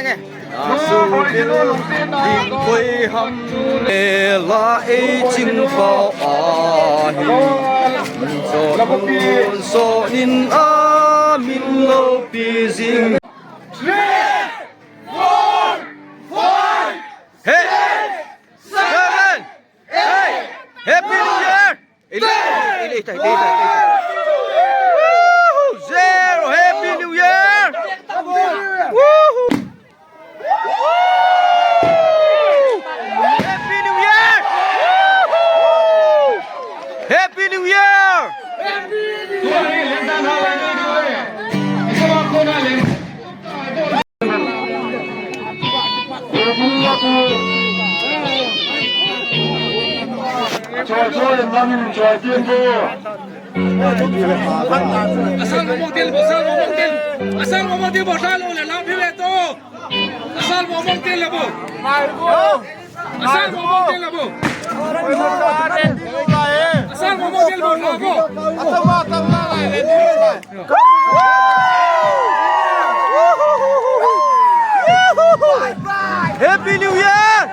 nghe su biên đi quê hâm lại chinh pháo hi cho buồn so in a min lo pi jing hey 7 8 Happy New Year Zero Happy New Year Woohoo Happy New Year! Happy New Year! Asal ngomong dia bosan oleh lah pilih tu. Asal ngomong dia lah bu. Asal ngomong dia lah bu. Asal ngomong dia lah bu. Happy New Year!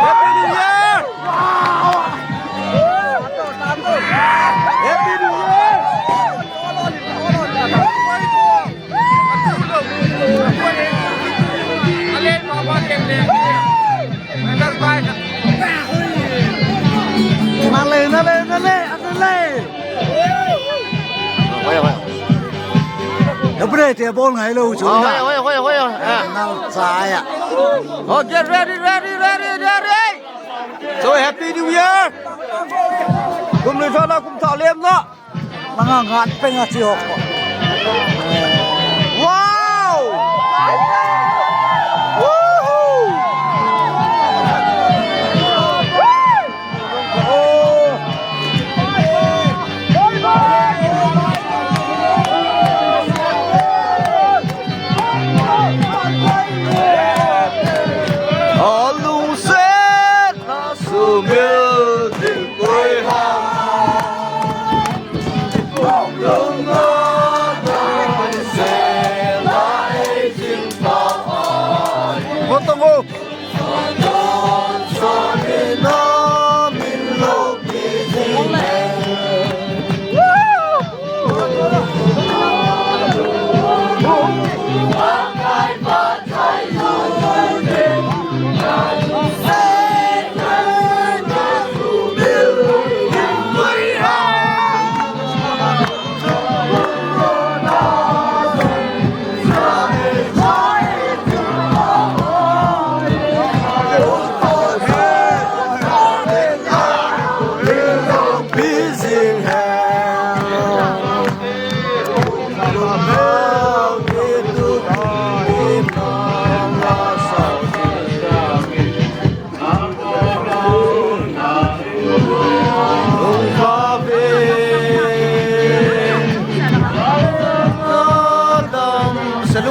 Happy New Year! Happy New Year! Nó bê thì bol ngày lâu chú Ôi ôi nó dài ạ. Oh, get ready. So Happy New Year! Cùng người cho nó cùng thọ liêm đó. Mga ngat penga siok. Wow! Woohoo! Alu set na sumil din ko'y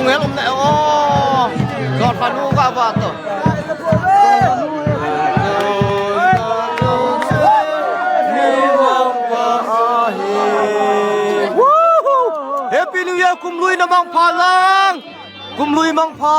Nung helm na oh. God panu ka ba to? Happy New Year กุมลุยนะมังพาลังกุมลุยมังพา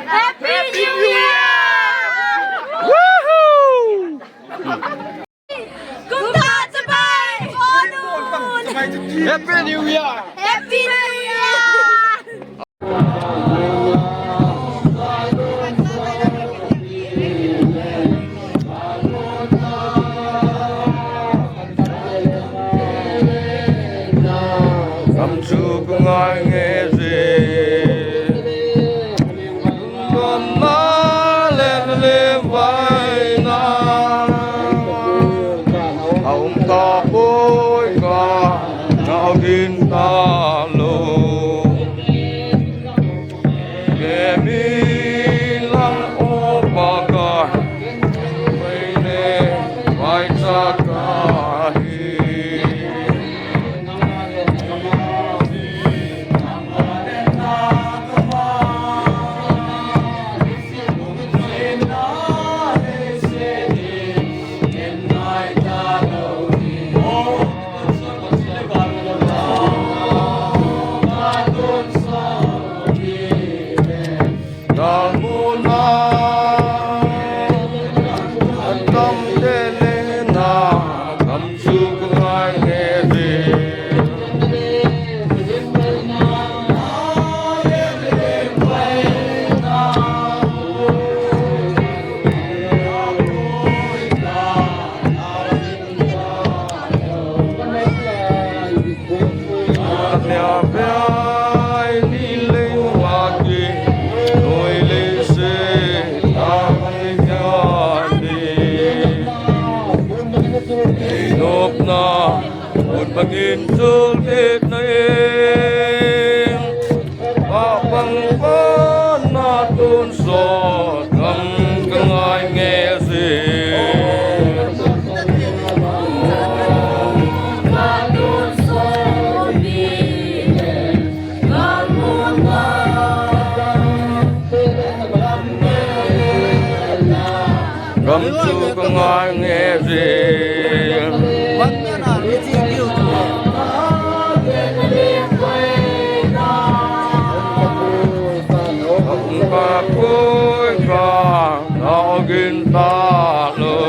Happy New Year! Chúng ta sẽ bay ô nun! Happy New Year Happy New Year! ngai nghe gì còn na lên lên vai na ông ta bôi cả ngao din ta lô nghe mi lăng ô ba ca vây nè vai cha ca Pagin sulit na iyong papangpan natin sa kangkangay ngesin Naton sa bilen Kamuna Kamsu kangay ngesin Papoy ka naogin talo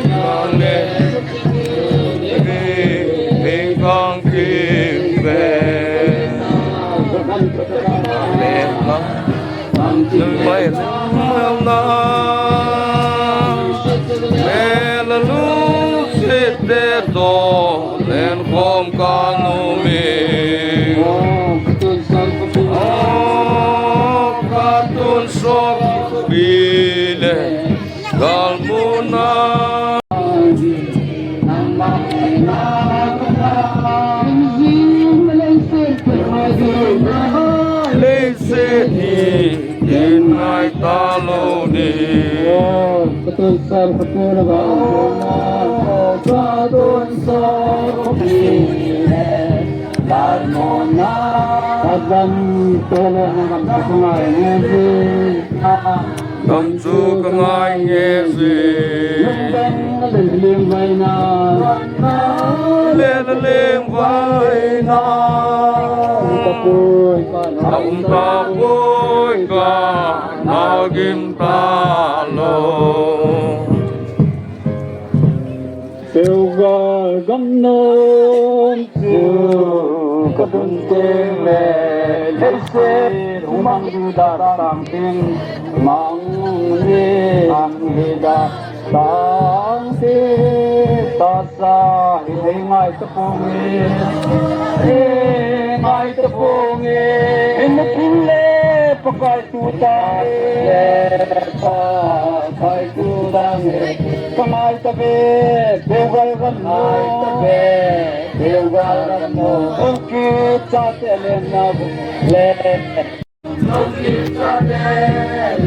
Nane Bingkang kimbe Mela Lumay lumayaw na Mela lusit dedo Len kom kanumi Katun sok bile Galmuna Leseni Inay talo ni Betul sar betul bangsa Katun sok bile Galmuna Kadam tolo ng kasunay ngeji Kamsu kangay ngesin Lim bay na Leleling vai na Tapoy Ang tapoy ka naging talo Seugal gamnom su kadunting le leise humang datang ting mang ni ang hida tang si tasa hingai tepungi inakile pakai tutang le pakai tutang Kamay tabi, bugal gamno, bugal gamno, ungkit sa telen na bule, ungkit sa telen,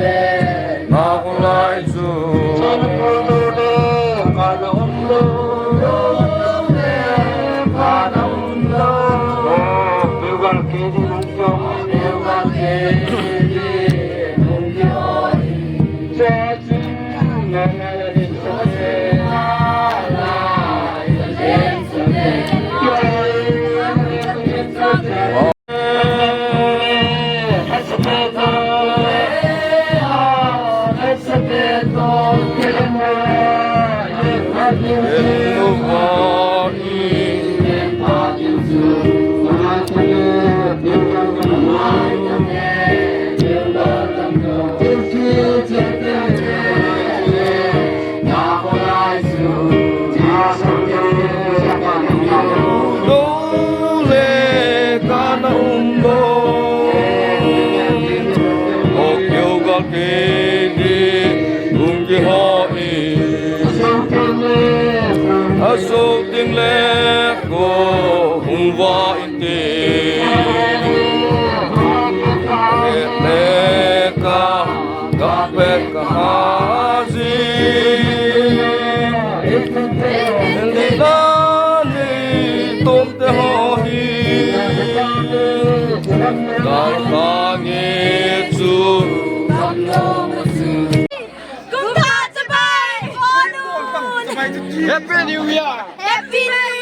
Nakulay su sanapululo, kanahumlo, kanahumlo, bugal kini ng kami, bugal kini ng kami, sa sinanay. Tình hội ở số tiếng lệ của hùng võ yên tề lệ ca gặp bê ca hà di đi la ni tôm tê ho hi ca ca nghe chu Cũng ta sẽ bay. Happy New Year Happy New